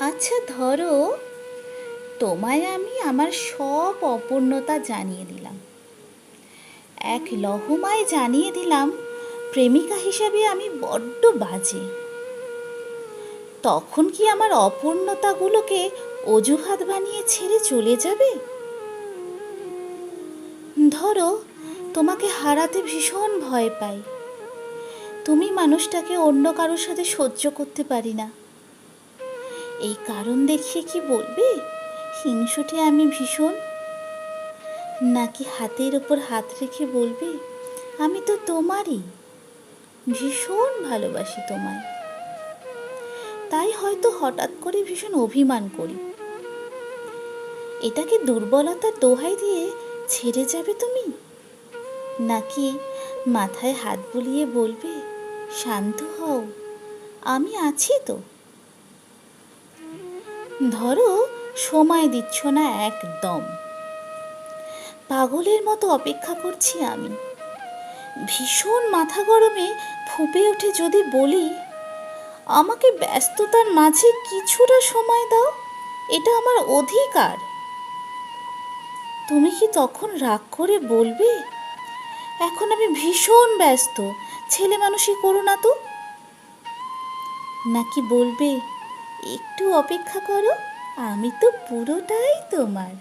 আচ্ছা ধরো, তোমায় আমি আমার সব অপূর্ণতা জানিয়ে দিলাম, এক লহমায় জানিয়ে দিলাম প্রেমিকা হিসাবে আমি বড্ড বাজে। তখন কি আমার অপূর্ণতাগুলোকে অজুহাত বানিয়ে ছেড়ে চলে যাবে? ধরো, তোমাকে হারাতে ভীষণ ভয় পাই, তুমি মানুষটাকে অন্য কারোর সাথে সহ্য করতে পারি না, এই কারণ দেখিয়ে কি বলবে হিংসুটে আমি ভীষণ? নাকি হাতের ওপর হাত রেখে বলবে আমি তো তোমারই, ভীষণ ভালোবাসি তোমায়, তাই হয়তো হঠাৎ করে ভীষণ অভিমান করি? এটাকে দুর্বলতার দোহাই দিয়ে ছেড়ে যাবে তুমি? নাকি মাথায় হাত বুলিয়ে বলবে শান্ত হও, আমি আছি তো? ধরো, সময় দিচ্ছ না একদম, পাগলের মতো অপেক্ষা করছি আমি, ভীষণ মাথা গরমে ফুঁপে উঠে যদি বলি আমাকে ব্যস্ততার মাঝে কিছুটা সময় দাও, এটা আমার অধিকার, তুমি কি তখন রাগ করে বলবে এখন আমি ভীষণ ব্যস্ত, ছেলে মানুষই করো না তো? নাকি বলবে একটু অপেক্ষা করো, আমি তো পুরোটাই তোমার?